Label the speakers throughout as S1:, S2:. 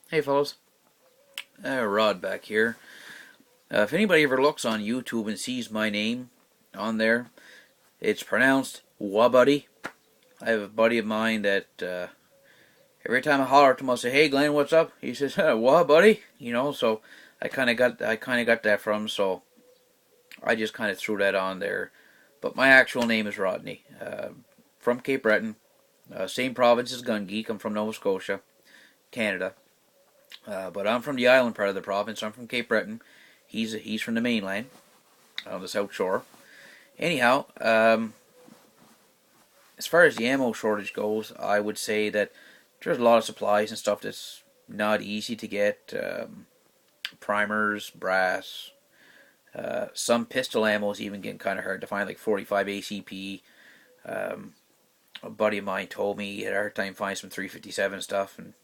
S1: Hey fellas, Rod back here. If anybody ever looks on YouTube and sees my name on there, it's pronounced Wabuddy. I have a buddy of mine that every time I holler at him, I'll say, "Hey Glenn, what's up?" He says, "Wabuddy," So I kind of got that from him. So I just kind of threw that on there. But my actual name is Rodney, from Cape Breton, same province as Gungeek. I'm from Nova Scotia, Canada. But I'm from the island part of the province. I'm from Cape Breton. He's from the mainland on the South Shore. Anyhow, as far as the ammo shortage goes, I would say that there's a lot of supplies and stuff that's not easy to get. Primers, brass, some pistol ammo is even getting kind of hard to find, like 45 ACP. Um, a buddy of mine told me he had a hard time finding some 357 stuff, and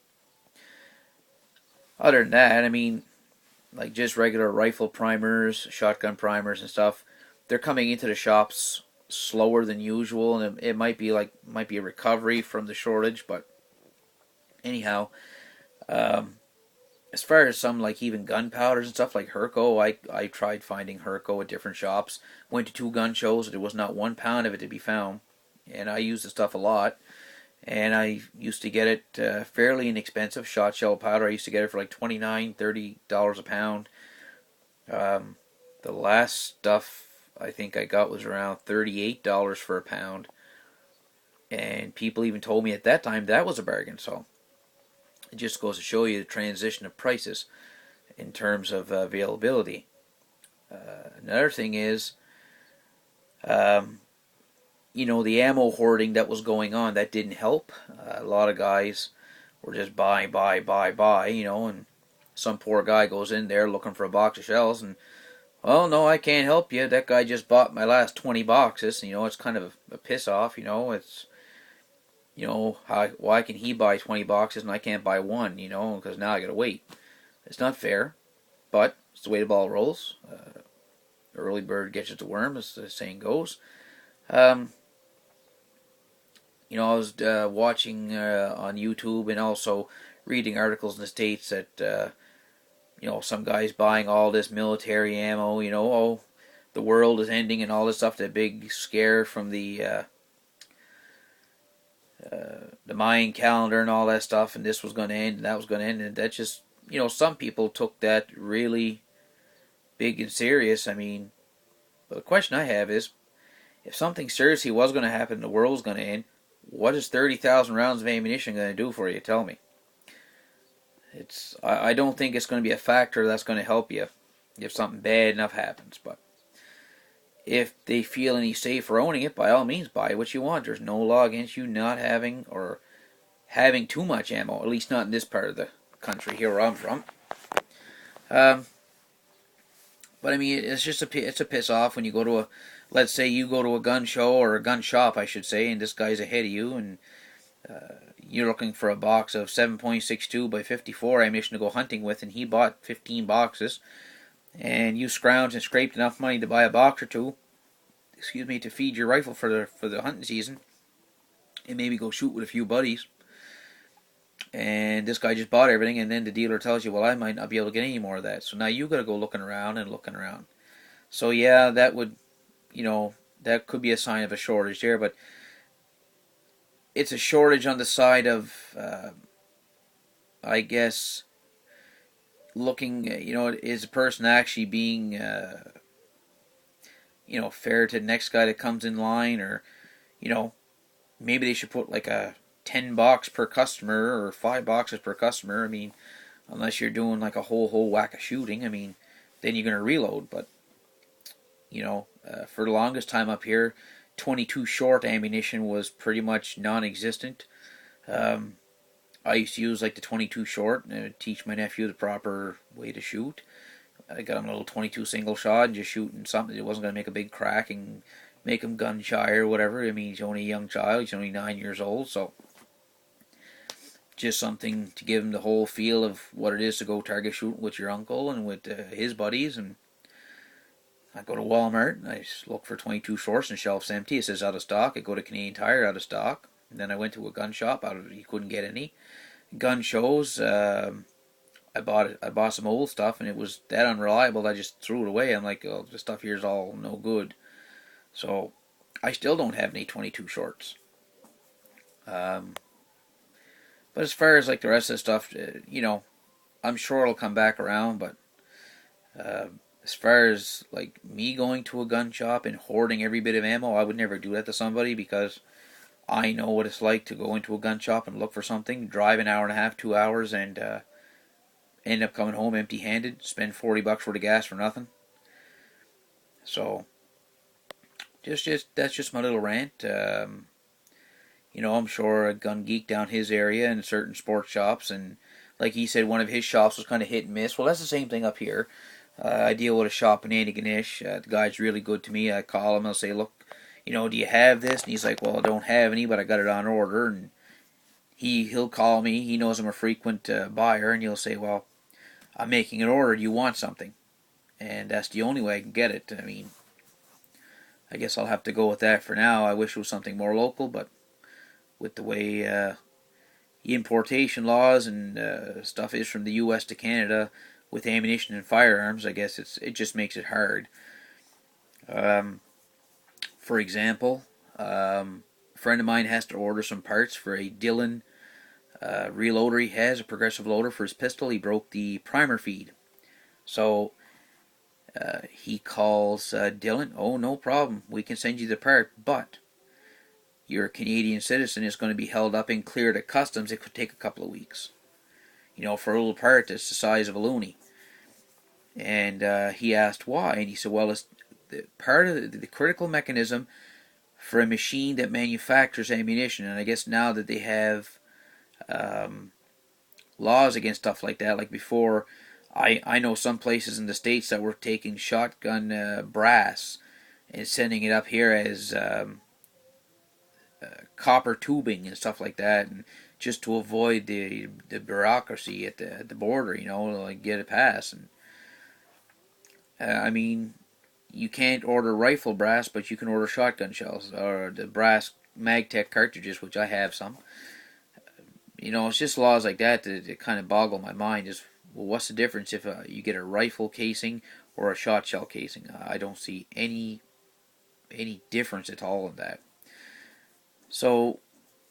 S1: other than that, I mean, like just regular rifle primers, shotgun primers and stuff, they're coming into the shops slower than usual, and it might be a recovery from the shortage. But anyhow, um, as far as some like even gunpowders and stuff like Herco, I tried finding Herco at different shops. Went to two gun shows, there was not 1 pound of it to be found, and I use the stuff a lot. And I used to get it fairly inexpensive. Shot shell powder, I used to get it for like $29, $30 a pound. Um, the last stuff I think I got was around $38 for a pound, and people even told me at that time that was a bargain. So it just goes to show you the transition of prices in terms of availability. Another thing is, um, the ammo hoarding that was going on, that didn't help. A lot of guys were just buy, and some poor guy goes in there looking for a box of shells, and, well, no, I can't help you. That guy just bought my last 20 boxes. It's kind of a piss off. It's, why can he buy 20 boxes and I can't buy one, because now I gotta wait. It's not fair, but it's the way the ball rolls. Early bird gets its worm, as the saying goes. Um, I was watching on YouTube and also reading articles in the States that, some guys buying all this military ammo, oh, the world is ending and all this stuff, that big scare from the Mayan calendar and all that stuff, and this was going to end and that was going to end, and that just, some people took that really big and serious. I mean, but the question I have is, if something seriously was going to happen and the world was going to end, what is 30,000 rounds of ammunition going to do for you? Tell me. I don't think it's going to be a factor that's going to help you if something bad enough happens. But if they feel any safer owning it, by all means, buy what you want. There's no law against you not having or having too much ammo, at least not in this part of the country here where I'm from. Um, but I mean, it's a piss off when you go to let's say you go to a gun show, or a gun shop, I should say, and this guy's ahead of you, and you're looking for a box of 7.62 by 54 ammunition to go hunting with, and he bought 15 boxes, and you scrounged and scraped enough money to buy a box or two, to feed your rifle for the hunting season, and maybe go shoot with a few buddies. And this guy just bought everything, and then the dealer tells you, well, I might not be able to get any more of that. So now you got to go looking around and looking around. So yeah, that would, that could be a sign of a shortage there, but it's a shortage on the side of, I guess, looking, is a person actually being, fair to the next guy that comes in line, or, maybe they should put like a 10 box per customer or 5 boxes per customer. I mean, unless you're doing like a whole whack of shooting, I mean, then you're going to reload. But, for the longest time up here, 22 short ammunition was pretty much non-existent. Um, I used to use like the 22 short and I would teach my nephew the proper way to shoot. I got him a little 22 single shot and just shooting something that wasn't going to make a big crack and make him gun shy or whatever. I mean, he's only a young child. He's only 9 years old, so just something to give him the whole feel of what it is to go target shooting with your uncle and with his buddies. And I go to Walmart and I look for 22 shorts and the shelf's empty. It says out of stock. I go to Canadian Tire, out of stock. And then I went to a gun shop. You couldn't get any. Gun shows. I bought some old stuff and it was that unreliable that I just threw it away. I'm like, oh, this stuff here is all no good. So I still don't have any 22 shorts. Um, but as far as like the rest of the stuff, I'm sure it'll come back around. But uh, as far as like me going to a gun shop and hoarding every bit of ammo, I would never do that to somebody because I know what it's like to go into a gun shop and look for something, drive an hour and a half, 2 hours, and end up coming home empty-handed, spend $40 worth of gas for nothing. So just that's just my little rant. I'm sure a gun geek down his area and certain sports shops, and like he said, one of his shops was kind of hit and miss. Well, that's the same thing up here. I deal with a shop in Antigonish. The guy's really good to me. I call him. I'll say, look, do you have this? And he's like, well, I don't have any, but I got it on order. And he'll call me. He knows I'm a frequent buyer, and he'll say, well, I'm making an order. Do you want something? And that's the only way I can get it. I mean, I guess I'll have to go with that for now. I wish it was something more local, but with the way importation laws and stuff is from the U.S. to Canada with ammunition and firearms, I guess it just makes it hard. Um, for example, a friend of mine has to order some parts for a Dillon reloader he has, a progressive loader for his pistol. He broke the primer feed. So he calls Dillon, oh, no problem, we can send you the part, but you're a Canadian citizen, is going to be held up and cleared at customs. It could take a couple of weeks. For a little part that's the size of a loonie. And he asked why, and he said, well, it's part of the critical mechanism for a machine that manufactures ammunition. And I guess now that they have laws against stuff like that, like before, I know some places in the States that were taking shotgun brass and sending it up here as copper tubing and stuff like that, and just to avoid the bureaucracy at the border, like get a pass. And I mean, you can't order rifle brass, but you can order shotgun shells or the brass Magtech cartridges, which I have some. It's just laws like that kind of boggle my mind. Is, well, what's the difference if you get a rifle casing or a shot shell casing? I don't see any difference at all in that. So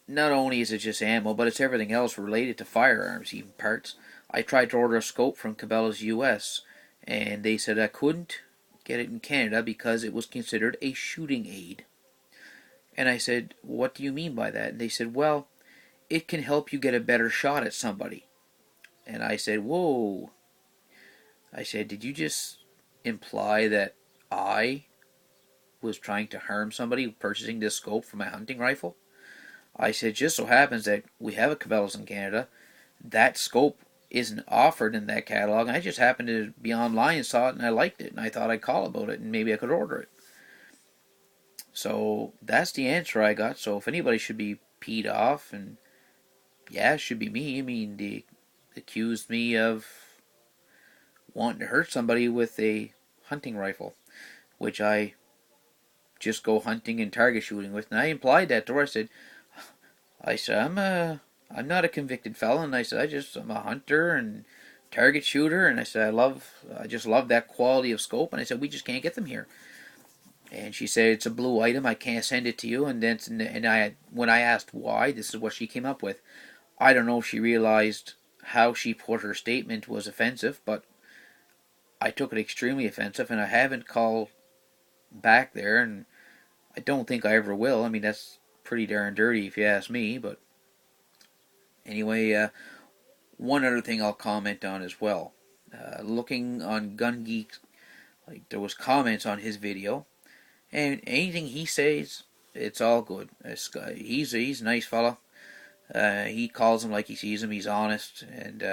S1: not only is it just ammo, but it's everything else related to firearms, even parts. I tried to order a scope from Cabela's US, and they said I couldn't get it in Canada because it was considered a shooting aid. And I said, what do you mean by that? And they said, well, it can help you get a better shot at somebody. And I said, whoa. I said, did you just imply that I was trying to harm somebody purchasing this scope for my hunting rifle? I said, just so happens that we have a Cabela's in Canada. That scope isn't offered in that catalog, and I just happened to be online and saw it, and I liked it, and I thought I'd call about it, and maybe I could order it. So that's the answer I got. So if anybody should be peed off, and yeah, it should be me. I mean, they accused me of wanting to hurt somebody with a hunting rifle, which I just go hunting and target shooting with. And I implied that to her. I said, I'm not a convicted felon. I said, I'm a hunter and target shooter. And I said, I just love that quality of scope. And I said, we just can't get them here. And she said, it's a blue item. I can't send it to you. And when I asked why, this is what she came up with. I don't know if she realized how she put her statement was offensive, but I took it extremely offensive, and I haven't called back there, and I don't think I ever will. I mean, that's pretty darn dirty if you ask me, but anyway, one other thing I'll comment on as well. Looking on Gun Geeks, like there was comments on his video, and anything he says, it's all good. He's a nice fella. He calls him like he sees him. He's honest, and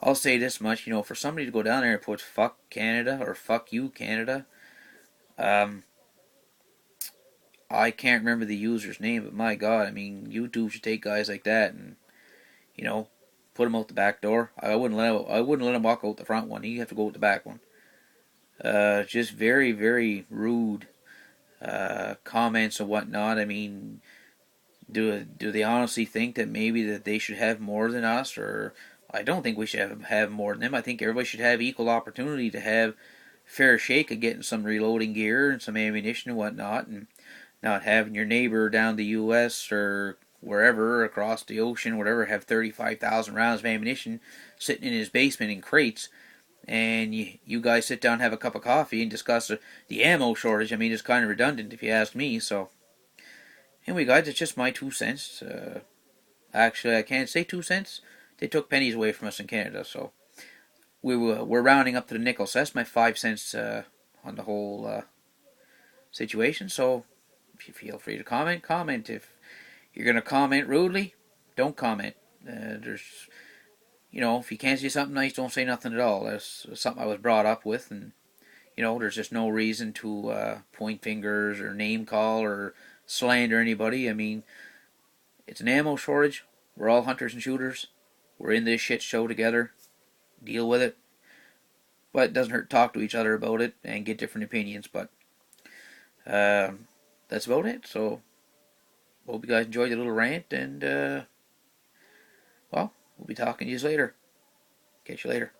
S1: I'll say this much: for somebody to go down there and put "fuck Canada" or "fuck you, Canada," I can't remember the user's name, but my God, I mean, YouTube should take guys like that and put them out the back door. I wouldn't let him walk out the front one. He'd have to go out the back one. Just very, very rude comments and whatnot. I mean, do they honestly think that maybe that they should have more than us, or I don't think we should have more than them. I think everybody should have equal opportunity to have fair shake of getting some reloading gear and some ammunition and whatnot, and not having your neighbor down the U.S. or wherever across the ocean, whatever, have 35,000 rounds of ammunition sitting in his basement in crates, and you guys sit down and have a cup of coffee and discuss the ammo shortage. I mean, it's kind of redundant if you ask me. So, anyway, guys, it's just my 2 cents. Actually, I can't say 2 cents. They took pennies away from us in Canada, so we're rounding up to the nickel. So that's my 5 cents on the whole situation. So if you feel free to comment, comment. If you're gonna comment rudely, don't comment. There's, if you can't say something nice, don't say nothing at all. That's something I was brought up with, and there's just no reason to point fingers or name call or slander anybody. I mean, it's an ammo shortage. We're all hunters and shooters. We're in this shit show together. Deal with it. But it doesn't hurt to talk to each other about it and get different opinions. But that's about it. So, hope you guys enjoyed the little rant. And, well, we'll be talking to you later. Catch you later.